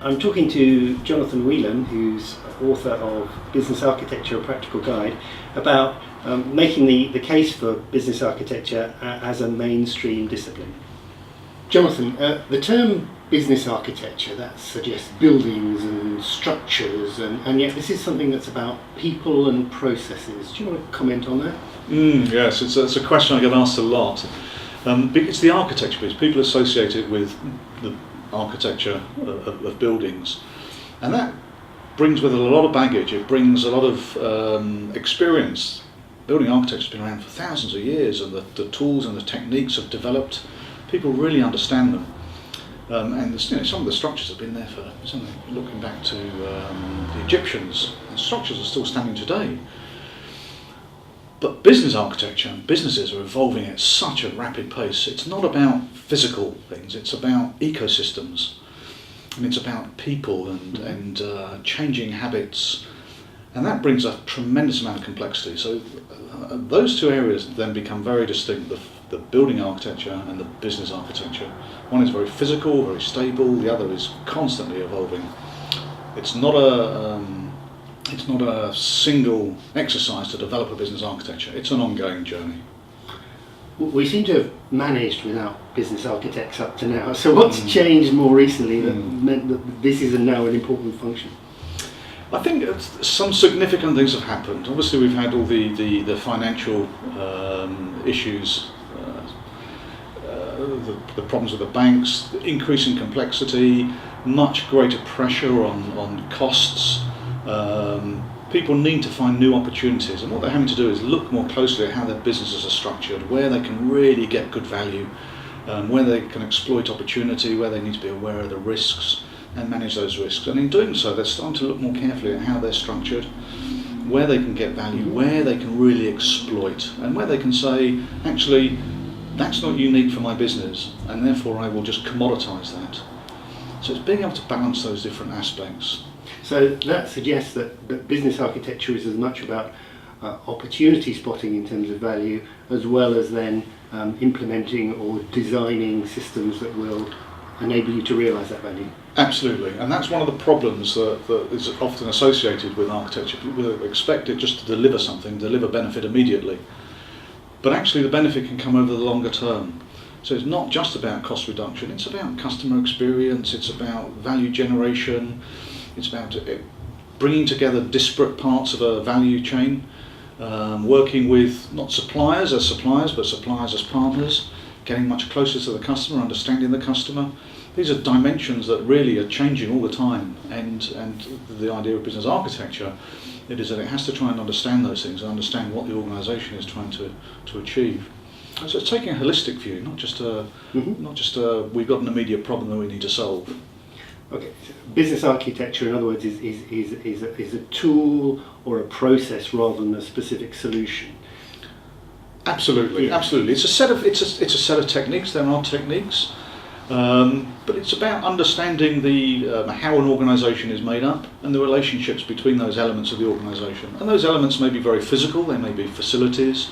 I'm talking to Jonathan Whelan, who's author of Business Architecture, a Practical Guide, about making the case for business architecture as a mainstream discipline. Jonathan, the term business architecture, that suggests buildings and structures, and yet this is something that's about people and processes. Do you want to comment on that? Yes, it's a question I get asked a lot. It's the architecture piece. People associate it with the architecture of buildings, and that brings with it a lot of baggage. It brings a lot of experience. Building architecture has been around for thousands of years, and the tools and the techniques have developed. People really understand them, and some of the structures have been there for something. Looking back to the Egyptians, the structures are still standing today. But business architecture and businesses are evolving at such a rapid pace. It's not about physical things, it's about ecosystems, and it's about people and changing habits, and that brings a tremendous amount of complexity. So those two areas then become very distinct, the building architecture and the business architecture. One is very physical, very stable, the other is constantly evolving. It's not a single exercise to develop a business architecture. It's an ongoing journey. We seem to have managed without business architects up to now. So what's changed more recently that meant that this is now an important function? I think some significant things have happened. Obviously we've had all the financial issues, the problems with the banks, the increasing complexity, much greater pressure on costs. People need to find new opportunities, and what they're having to do is look more closely at how their businesses are structured, where they can really get good value, where they can exploit opportunity, where they need to be aware of the risks and manage those risks. And in doing so, they're starting to look more carefully at how they're structured, where they can get value, where they can really exploit, and where they can say, actually, that's not unique for my business, and therefore I will just commoditize that. So it's being able to balance those different aspects. So that suggests that business architecture is as much about opportunity spotting in terms of value, as well as then implementing or designing systems that will enable you to realise that value. Absolutely, and that's one of the problems that is often associated with architecture. People expect it just to deliver something, deliver benefit immediately. But actually the benefit can come over the longer term. So it's not just about cost reduction, it's about customer experience, it's about value generation, it's about bringing together disparate parts of a value chain, working with not suppliers as suppliers, but suppliers as partners, getting much closer to the customer, understanding the customer. These are dimensions that really are changing all the time, and the idea of business architecture is that it has to try and understand those things and understand what the organisation is trying to achieve. So it's taking a holistic view, not just we've got an immediate problem that we need to solve. Okay, so business architecture, in other words, is a tool or a process rather than a specific solution. Absolutely, yeah. Absolutely. It's a set of techniques. There are techniques, but it's about understanding how an organisation is made up and the relationships between those elements of the organisation. And those elements may be very physical. They may be facilities.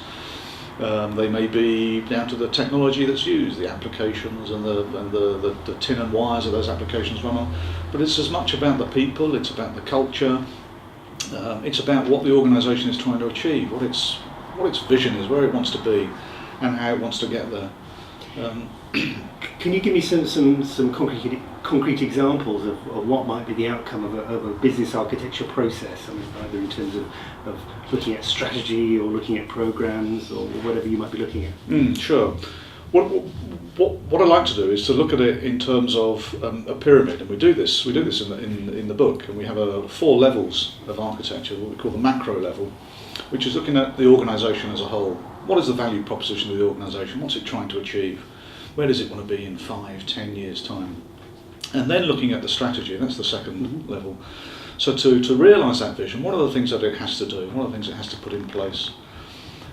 They may be down to the technology that's used, the applications and the tin and wires that those applications run on. But it's as much about the people, it's about the culture, it's about what the organisation is trying to achieve, what its vision is, where it wants to be, and how it wants to get there. Can you give me some concrete examples of what might be the outcome of a business architecture process? I mean, either in terms of looking at strategy or looking at programs or whatever you might be looking at. Sure. What I like to do is to look at it in terms of a pyramid, and we do this in the book, and we have 4 levels of architecture, what we call the macro level, which is looking at the organisation as a whole. What is the value proposition of the organisation? What's it trying to achieve? Where does it want to be in 5-10 years' time? And then looking at the strategy, that's the second level. So to realise that vision, what are the things that it has to do? What are the things it has to put in place?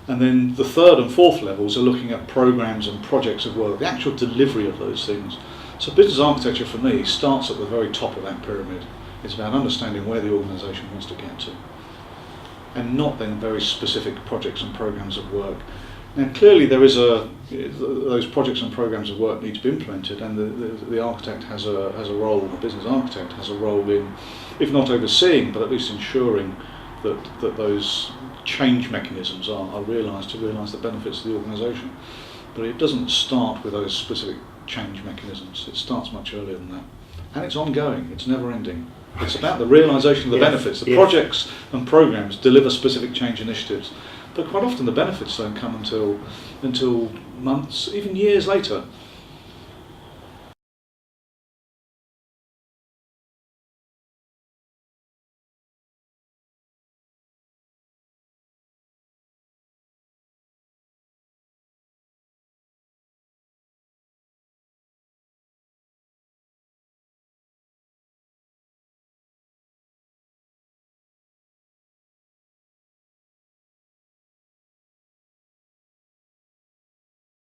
And then the third and fourth levels are looking at programs and projects of work, the actual delivery of those things. So business architecture for me starts at the very top of that pyramid. It's about understanding where the organisation wants to get to, and not then very specific projects and programs of work. Now clearly there is those projects and programs of work need to be implemented, and the architect has a role, the business architect has a role in, if not overseeing, but at least ensuring that those change mechanisms are realised to realise the benefits of the organisation. But it doesn't start with those specific change mechanisms. It starts much earlier than that. And it's ongoing, it's never ending. It's about the realisation of the benefits. The projects and programmes deliver specific change initiatives, but quite often the benefits don't come until months, even years later.